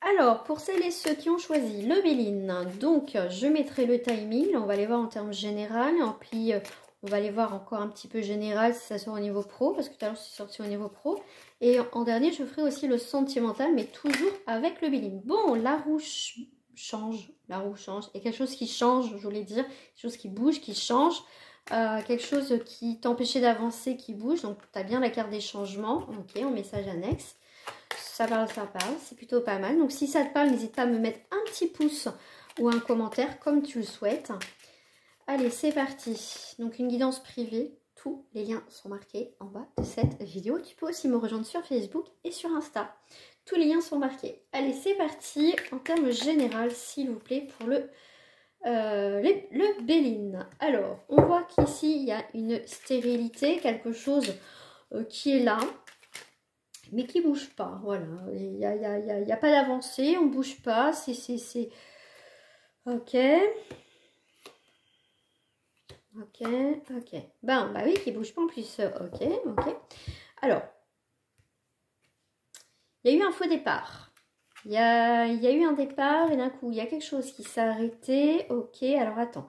Alors, pour celles et ceux qui ont choisi le Béline, donc je mettrai le timing. Là, on va aller voir en termes général. Et puis, on va aller voir encore un petit peu général si ça sort au niveau pro, parce que tout à l'heure, c'est sorti au niveau pro. Et en dernier, je ferai aussi le sentimental, mais toujours avec le Béline. Bon, la roue change. La roue change. Et quelque chose qui change, je voulais dire. Quelque chose qui bouge, qui change. Quelque chose qui t'empêchait d'avancer, qui bouge. Donc, tu as bien la carte des changements. Ok, en message annexe. Ça parle, c'est plutôt pas mal. Donc si ça te parle, n'hésite pas à me mettre un petit pouce ou un commentaire comme tu le souhaites. Allez, c'est parti. Donc une guidance privée, tous les liens sont marqués en bas de cette vidéo. Tu peux aussi me rejoindre sur Facebook et sur Insta. Tous les liens sont marqués. Allez, c'est parti. En termes généraux, s'il vous plaît, pour le Béline. Alors, on voit qu'ici, il y a une stérilité, quelque chose qui est là, mais qui bouge pas, voilà, il n'y a pas d'avancée, on bouge pas, c'est... Ok. Ok, ok. Ben, bah oui, qui bouge pas en plus, ok, ok. Alors, il y a eu un faux départ. Il y a eu un départ et d'un coup, il y a quelque chose qui s'est arrêté. Ok, alors attends.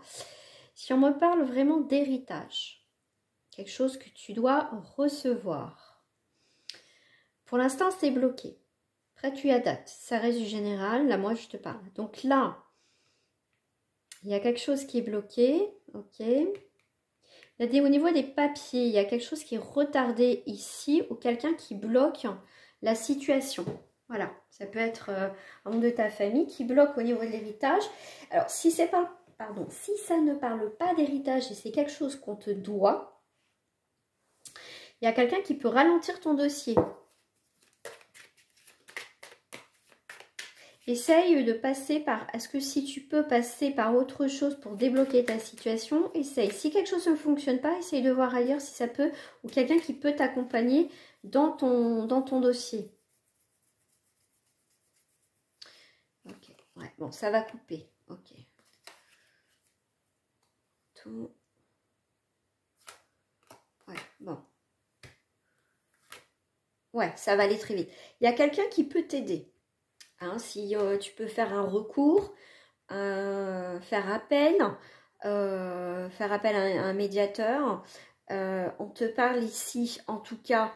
Si on me parle vraiment d'héritage, quelque chose que tu dois recevoir. Pour l'instant, c'est bloqué. Après, tu adaptes. Ça reste du général. Là, moi, je te parle. Donc là, il y a quelque chose qui est bloqué. Ok. Au niveau des papiers, il y a quelque chose qui est retardé ici ou quelqu'un qui bloque la situation. Voilà. Ça peut être un membre de ta famille qui bloque au niveau de l'héritage. Alors, si c'est pas... Pardon, si ça ne parle pas d'héritage et c'est quelque chose qu'on te doit, il y a quelqu'un qui peut ralentir ton dossier. Essaye de passer par... Est-ce que si tu peux passer par autre chose pour débloquer ta situation, essaye. Si quelque chose ne fonctionne pas, essaye de voir ailleurs si ça peut, ou quelqu'un qui peut t'accompagner dans ton dossier. Ok, ouais, bon, ça va couper. Ok. Tout. Ouais, bon. Ouais, ça va aller très vite. Il y a quelqu'un qui peut t'aider. Hein, si tu peux faire un recours, faire appel à un médiateur. On te parle ici, en tout cas,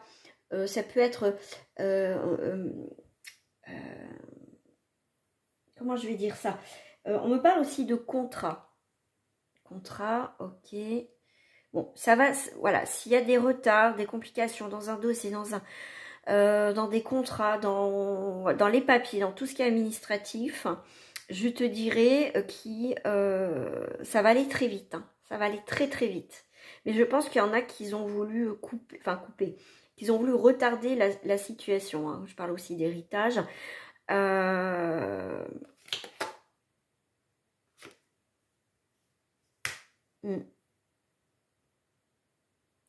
ça peut être, comment je vais dire ça, on me parle aussi de contrat. Contrat, ok. Bon, ça va, voilà, s'il y a des retards, des complications dans un dossier, dans des contrats, dans les papiers, dans tout ce qui est administratif, je te dirais ça va aller très vite. Hein. Ça va aller très très vite. Mais je pense qu'il y en a qui ont voulu couper, qu'ils ont voulu retarder la situation. Hein. Je parle aussi d'héritage. On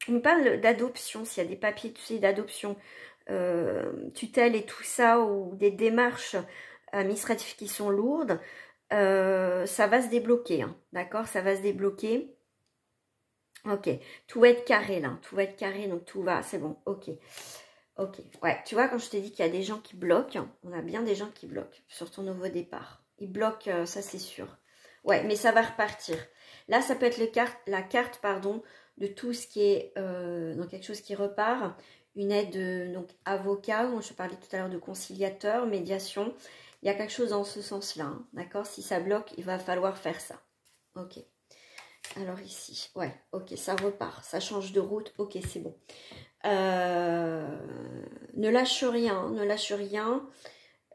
me parle d'adoption, s'il y a des papiers, tu sais, d'adoption, tutelle et tout ça, ou des démarches administratives qui sont lourdes, ça va se débloquer, hein, d'accord? Ça va se débloquer. Ok, tout va être carré là, tout va être carré, donc tout va, c'est bon, ok. Ok, ouais, tu vois, quand je t'ai dit qu'il y a des gens qui bloquent, on a bien des gens qui bloquent sur ton nouveau départ. Ils bloquent, ça c'est sûr. Ouais, mais ça va repartir. Là, ça peut être la carte, pardon, de tout ce qui est dans quelque chose qui repart. Une aide, donc avocat, je parlais tout à l'heure de conciliateur, médiation. Il y a quelque chose dans ce sens-là, hein, d'accord? Si ça bloque, il va falloir faire ça. Ok. Alors ici, ouais, ok, ça repart, ça change de route, ok, c'est bon. Ne lâche rien, hein, ne lâche rien.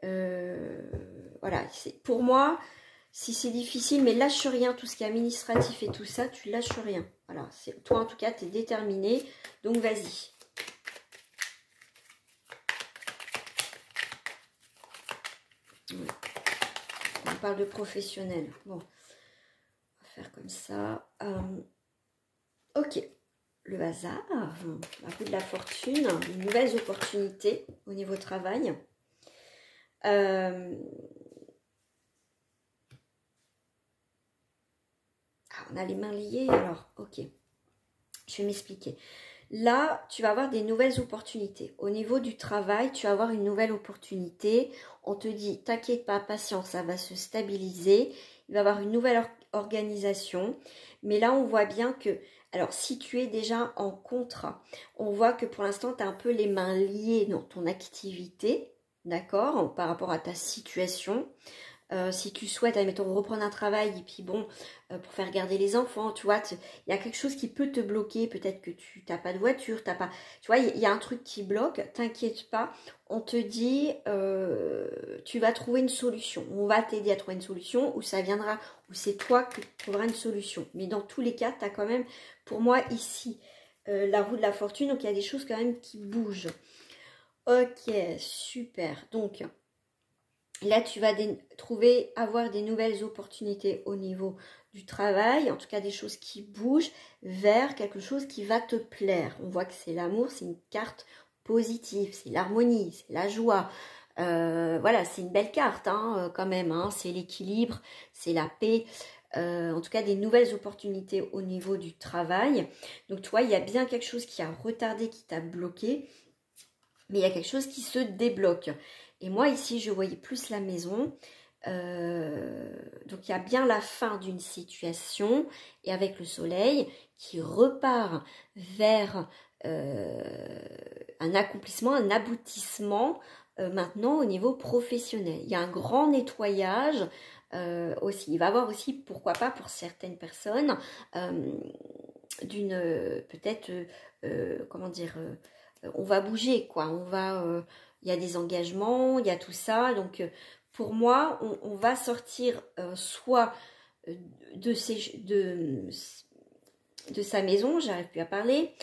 Voilà, pour moi, si c'est difficile, mais lâche rien, tout ce qui est administratif et tout ça, tu lâches rien. Voilà, toi en tout cas, tu es déterminé, donc vas-y. Ouais. On parle de professionnel. Bon, on va faire comme ça. Ok. Le hasard, un peu de la fortune, de nouvelles opportunités au niveau travail. On a les mains liées, alors, ok. Je vais m'expliquer. là, tu vas avoir des nouvelles opportunités. Au niveau du travail, tu vas avoir une nouvelle opportunité. On te dit, t'inquiète pas, patience, ça va se stabiliser. Il va y avoir une nouvelle organisation. Mais là, on voit bien que, alors si tu es déjà en contrat, on voit que pour l'instant, tu as un peu les mains liées dans ton activité, d'accord, par rapport à ta situation. Si tu souhaites, admettons, reprendre un travail et puis bon, pour faire garder les enfants, tu vois, il y a quelque chose qui peut te bloquer, peut-être que tu n'as pas de voiture, t'as pas, tu vois, il y a un truc qui bloque, t'inquiète pas, on te dit, tu vas trouver une solution, on va t'aider à trouver une solution, ou ça viendra, ou c'est toi qui trouveras une solution, mais dans tous les cas, tu as quand même, pour moi, ici, la roue de la fortune, donc il y a des choses quand même qui bougent. Ok, super, donc... Là, tu vas avoir des nouvelles opportunités au niveau du travail, en tout cas des choses qui bougent vers quelque chose qui va te plaire. On voit que c'est l'amour, c'est une carte positive, c'est l'harmonie, c'est la joie. Voilà, c'est une belle carte hein, quand même, hein, c'est l'équilibre, c'est la paix. En tout cas, des nouvelles opportunités au niveau du travail. Donc, toi, il y a bien quelque chose qui a retardé, qui t'a bloqué, mais il y a quelque chose qui se débloque. Et moi, ici, je voyais plus la maison. Donc, il y a bien la fin d'une situation. Et avec le soleil qui repart vers un accomplissement, un aboutissement maintenant au niveau professionnel. Il y a un grand nettoyage aussi. Il va y avoir aussi, pourquoi pas, pour certaines personnes, peut-être, comment dire... on va bouger, quoi. Il y a des engagements, il y a tout ça. Donc, pour moi, on va sortir soit de sa maison, j'arrive plus à parler,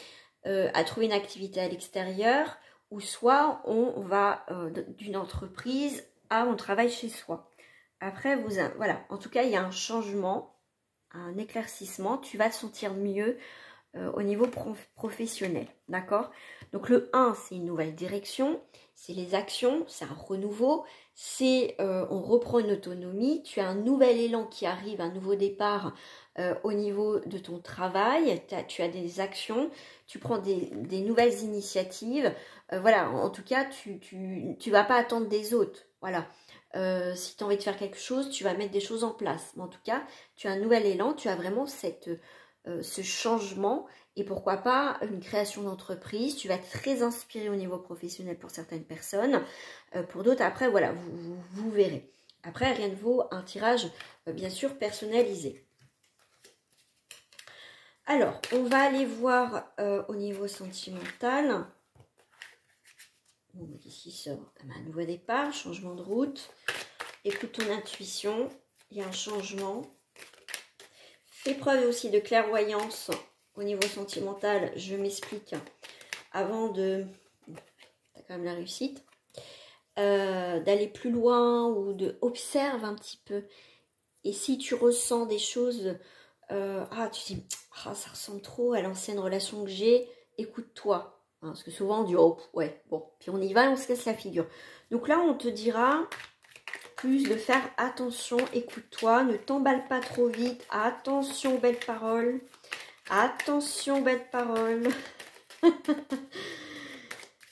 à trouver une activité à l'extérieur, ou soit on va d'une entreprise à on travaille chez soi. Après, voilà. En tout cas, il y a un changement, un éclaircissement. Tu vas te sentir mieux au niveau professionnel, d'accord? Donc le 1, c'est une nouvelle direction, c'est les actions, c'est un renouveau, c'est on reprend une autonomie, tu as un nouvel élan qui arrive, un nouveau départ au niveau de ton travail, tu as des actions, tu prends des nouvelles initiatives, voilà, en tout cas, tu vas pas attendre des autres, voilà. Si tu as envie de faire quelque chose, tu vas mettre des choses en place. Mais en tout cas, tu as un nouvel élan, tu as vraiment ce changement et pourquoi pas une création d'entreprise. Tu vas être très inspiré au niveau professionnel pour certaines personnes. Pour d'autres, après, voilà, vous verrez. Après, rien ne vaut un tirage, bien sûr, personnalisé. Alors, on va aller voir au niveau sentimental. Bon, qu'est-ce qui sort? Un nouveau départ, changement de route. Écoute ton intuition, il y a un changement. Fais preuve aussi de clairvoyance au niveau sentimental. Je m'explique. Avant de... T'as quand même la réussite. D'aller plus loin ou de... Observe un petit peu. Et si tu ressens des choses... tu dis... ça ressemble trop à l'ancienne relation que j'ai. Écoute-toi. Hein, parce que souvent on dit... Oh, ouais, bon. Puis on y va et on se casse la figure. Donc là, on te dira... plus de faire attention, écoute-toi, ne t'emballe pas trop vite, attention belles paroles, attention belles paroles.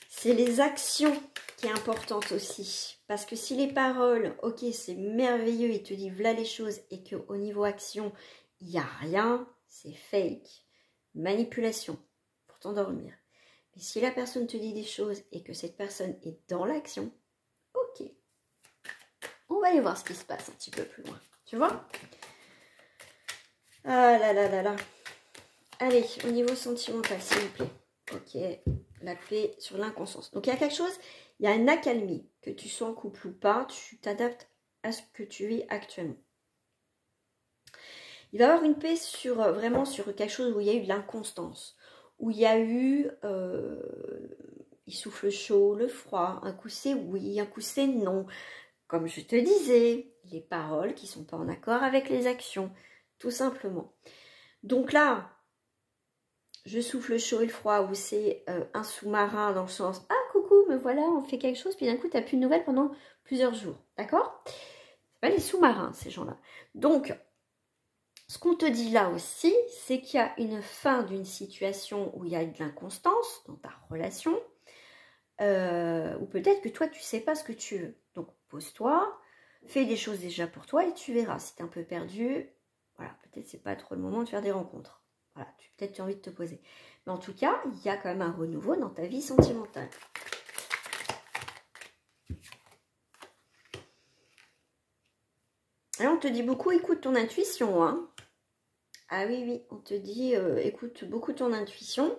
C'est les actions qui est importante aussi, parce que si les paroles, ok c'est merveilleux, il te dit voilà les choses et qu'au niveau action, il n'y a rien, c'est fake, manipulation pour t'endormir. Mais si la personne te dit des choses et que cette personne est dans l'action, ok. On va aller voir ce qui se passe un petit peu plus loin. Tu vois? Ah là là là là. Allez, au niveau sentimental, s'il vous plaît. Ok, la paix sur l'inconscience. Donc, il y a quelque chose, il y a une accalmie. Que tu sois en couple ou pas, tu t'adaptes à ce que tu vis actuellement. Il va y avoir une paix vraiment sur quelque chose où il y a eu de l'inconstance. Où il y a eu... il souffle chaud, le froid. Un coup c'est oui, un coup c'est non. Comme je te disais, les paroles qui ne sont pas en accord avec les actions, tout simplement. Donc là, je souffle le chaud et le froid, ou c'est un sous-marin dans le sens « Ah, coucou, me voilà, on fait quelque chose », puis d'un coup, tu n'as plus de nouvelles pendant plusieurs jours, d'accord? C'est pas les sous-marins, ces gens-là. Donc, Ce qu'on te dit là aussi, c'est qu'il y a une fin d'une situation où il y a de l'inconstance dans ta relation, ou peut-être que toi, tu ne sais pas ce que tu veux. Donc, pose-toi, fais des choses déjà pour toi et tu verras. Si tu es un peu perdu, voilà, peut-être c'est pas trop le moment de faire des rencontres. Voilà, peut-être tu as envie de te poser. Mais en tout cas, il y a quand même un renouveau dans ta vie sentimentale. Et on te dit beaucoup, écoute ton intuition, hein. Ah oui, oui, on te dit, écoute beaucoup ton intuition.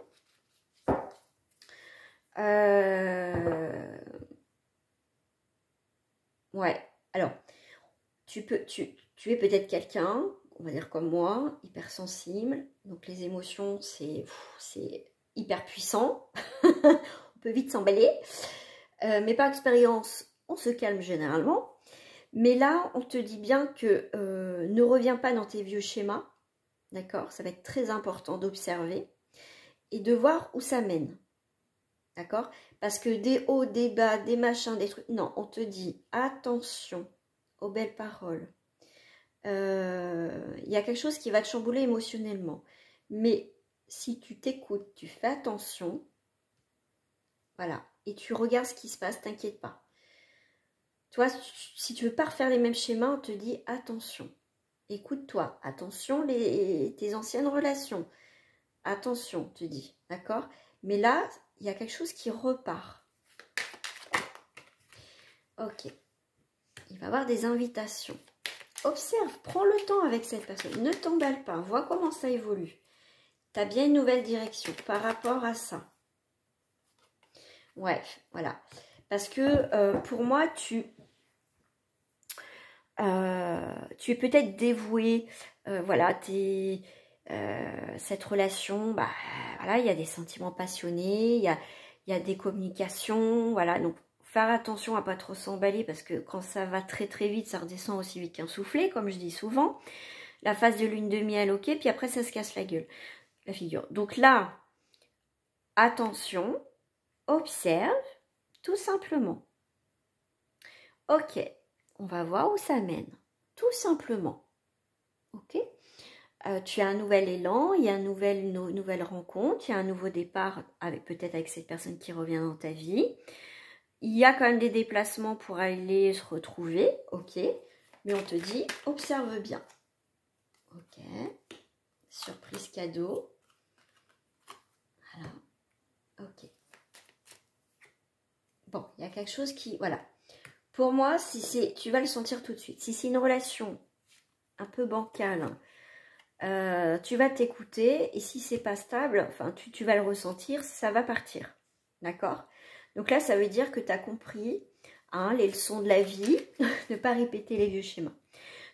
Ouais, alors, tu es peut-être quelqu'un, on va dire comme moi, hypersensible. Donc les émotions, c'est hyper puissant. On peut vite s'emballer. Mais par expérience, on se calme généralement. Mais là, on te dit bien que ne reviens pas dans tes vieux schémas. D'accord? Ça va être très important d'observer et de voir où ça mène. D'accord? Parce que des hauts, des bas, des machins, des trucs... Non, on te dit attention aux belles paroles. Il y a quelque chose qui va te chambouler émotionnellement. Mais si tu t'écoutes, tu fais attention, voilà, et tu regardes ce qui se passe, t'inquiète pas. Toi, si tu veux pas refaire les mêmes schémas, on te dit attention. Écoute-toi, attention tes anciennes relations. Attention, te dis, d'accord? Mais là, il y a quelque chose qui repart. Ok. Il va y avoir des invitations. Observe, prends le temps avec cette personne. Ne t'emballe pas, vois comment ça évolue. Tu as bien une nouvelle direction par rapport à ça. Ouais, voilà. Parce que pour moi, tu es peut-être dévoué. Voilà, cette relation, bah, voilà, il y a des sentiments passionnés, il y a des communications, voilà. Donc, faire attention à pas trop s'emballer parce que quand ça va très très vite, ça redescend aussi vite qu'un soufflé, comme je dis souvent. La phase de lune de miel, ok, puis après ça se casse la gueule, la figure. Donc là, attention, observe, tout simplement. Ok, on va voir où ça mène, tout simplement. Ok, tu as un nouvel élan, il y a une nouvelle rencontre, il y a un nouveau départ, peut-être avec cette personne qui revient dans ta vie. Il y a quand même des déplacements pour aller se retrouver, ok, mais on te dit, observe bien. Ok, surprise cadeau. Voilà, ok. Bon, il y a quelque chose qui... Voilà. Pour moi, tu vas le sentir tout de suite. Si c'est une relation un peu bancale, tu vas t'écouter. Et si c'est pas stable, enfin, tu vas le ressentir, ça va partir. D'accord? Donc là, ça veut dire que tu as compris hein, les leçons de la vie, ne pas répéter les vieux schémas.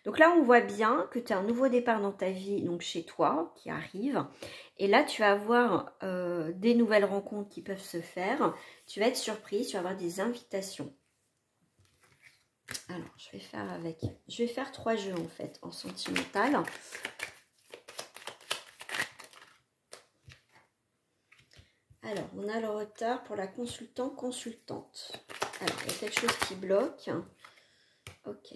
Donc là, on voit bien que tu as un nouveau départ dans ta vie, donc chez toi, qui arrive. Et là, tu vas avoir des nouvelles rencontres qui peuvent se faire. Tu vas être surprise, tu vas avoir des invitations. Alors, je vais faire 3 jeux en fait, en sentimental. Alors, on a le retard pour la consultante. Alors, il y a quelque chose qui bloque. Ok.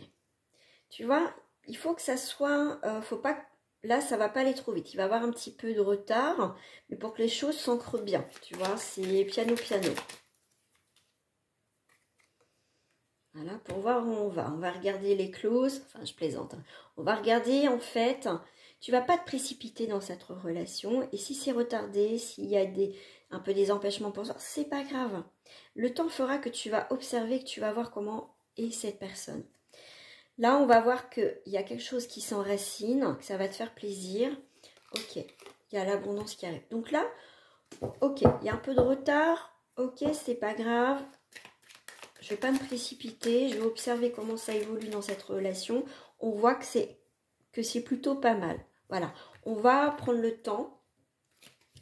Tu vois, il faut que ça soit... faut pas... Là, ça va pas aller trop vite. Il va y avoir un petit peu de retard. Mais pour que les choses s'ancrent bien. Tu vois, c'est piano. Voilà, pour voir où on va. On va regarder les clauses. Enfin, je plaisante. Hein. On va regarder, en fait... Tu vas pas te précipiter dans cette relation. Et si c'est retardé, s'il y a un peu des empêchements pour ça, c'est pas grave. Le temps fera que tu vas observer, que tu vas voir comment est cette personne. Là, on va voir qu'il y a quelque chose qui s'enracine, que ça va te faire plaisir. Ok, il y a l'abondance qui arrive. Donc là, ok, il y a un peu de retard. Ok, c'est pas grave. Je ne vais pas me précipiter. Je vais observer comment ça évolue dans cette relation. On voit que c'est plutôt pas mal. Voilà, on va prendre le temps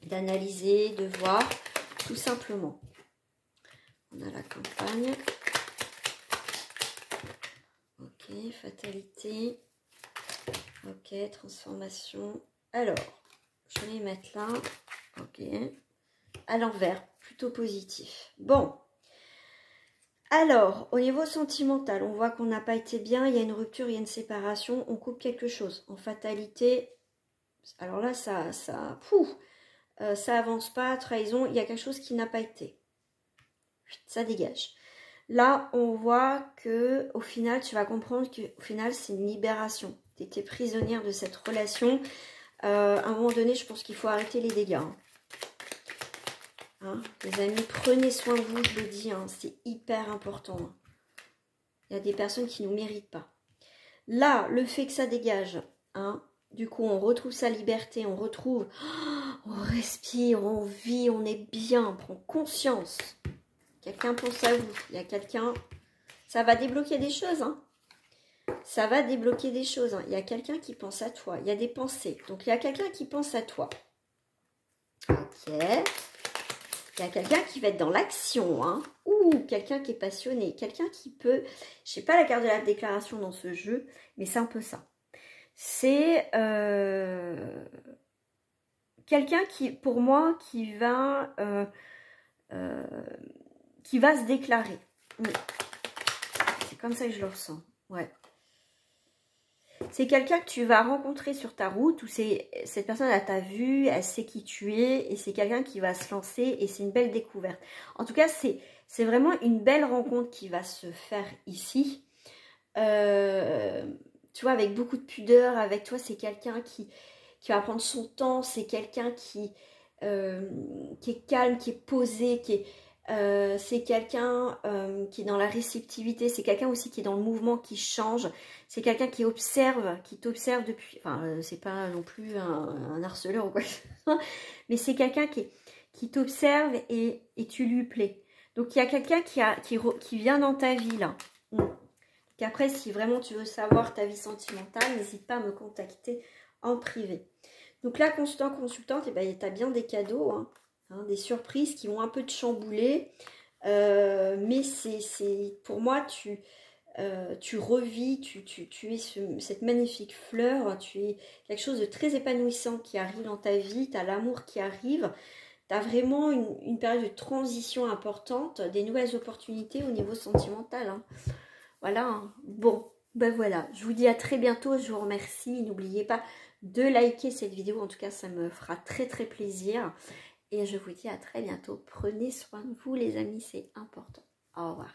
d'analyser, de voir, tout simplement. On a la campagne. Ok, fatalité. Ok, transformation. Alors, je vais les mettre là. Ok. À l'envers, plutôt positif. Bon. Alors, au niveau sentimental, on voit qu'on n'a pas été bien, il y a une rupture, il y a une séparation, on coupe quelque chose. En fatalité, alors là, ça avance pas, trahison, il y a quelque chose qui n'a pas été. Ça dégage. Là, on voit que au final, tu vas comprendre qu'au final, c'est une libération. Tu étais prisonnière de cette relation. À un moment donné, je pense qu'il faut arrêter les dégâts. Hein, les amis, prenez soin de vous, je le dis, hein, c'est hyper important. Hein. Il y a des personnes qui ne nous méritent pas. Là, le fait que ça dégage, hein, du coup, on retrouve sa liberté, on retrouve, on respire, on vit, on est bien, on prend conscience. Quelqu'un pense à vous, il y a quelqu'un, ça va débloquer des choses, hein. Ça va débloquer des choses, hein. Il y a quelqu'un qui pense à toi, il y a des pensées, donc il y a quelqu'un qui pense à toi. Ok. Il y a quelqu'un qui va être dans l'action, hein, ou quelqu'un qui est passionné, quelqu'un qui peut, je sais pas la carte de la déclaration dans ce jeu, mais c'est un peu ça. C'est quelqu'un qui, pour moi, qui va se déclarer. C'est comme ça que je le ressens, ouais. C'est quelqu'un que tu vas rencontrer sur ta route, ou cette personne, elle t'a vu, elle sait qui tu es, et c'est quelqu'un qui va se lancer, et c'est une belle découverte. En tout cas, c'est vraiment une belle rencontre qui va se faire ici. Tu vois, avec beaucoup de pudeur, avec toi, c'est quelqu'un qui va prendre son temps, c'est quelqu'un qui est calme, qui est posé, c'est quelqu'un qui est dans la réceptivité, c'est quelqu'un aussi qui est dans le mouvement, qui change, c'est quelqu'un qui observe, qui t'observe depuis, enfin c'est pas non plus un harceleur ou quoi, mais c'est quelqu'un qui t'observe et tu lui plais. Donc il y a quelqu'un qui vient dans ta vie là. Donc après, si vraiment tu veux savoir ta vie sentimentale, n'hésite pas à me contacter en privé. Donc là, consultante, eh ben, tu as bien des cadeaux, hein, des surprises qui vont un peu te chambouler. Mais pour moi, tu revis, tu es cette magnifique fleur, tu es quelque chose de très épanouissant qui arrive dans ta vie, tu as l'amour qui arrive, tu as vraiment une période de transition importante, des nouvelles opportunités au niveau sentimental. Hein. Voilà, hein. Bon, ben voilà, je vous dis à très bientôt, je vous remercie, n'oubliez pas de liker cette vidéo, en tout cas ça me fera très très plaisir, et je vous dis à très bientôt, prenez soin de vous les amis, c'est important, au revoir.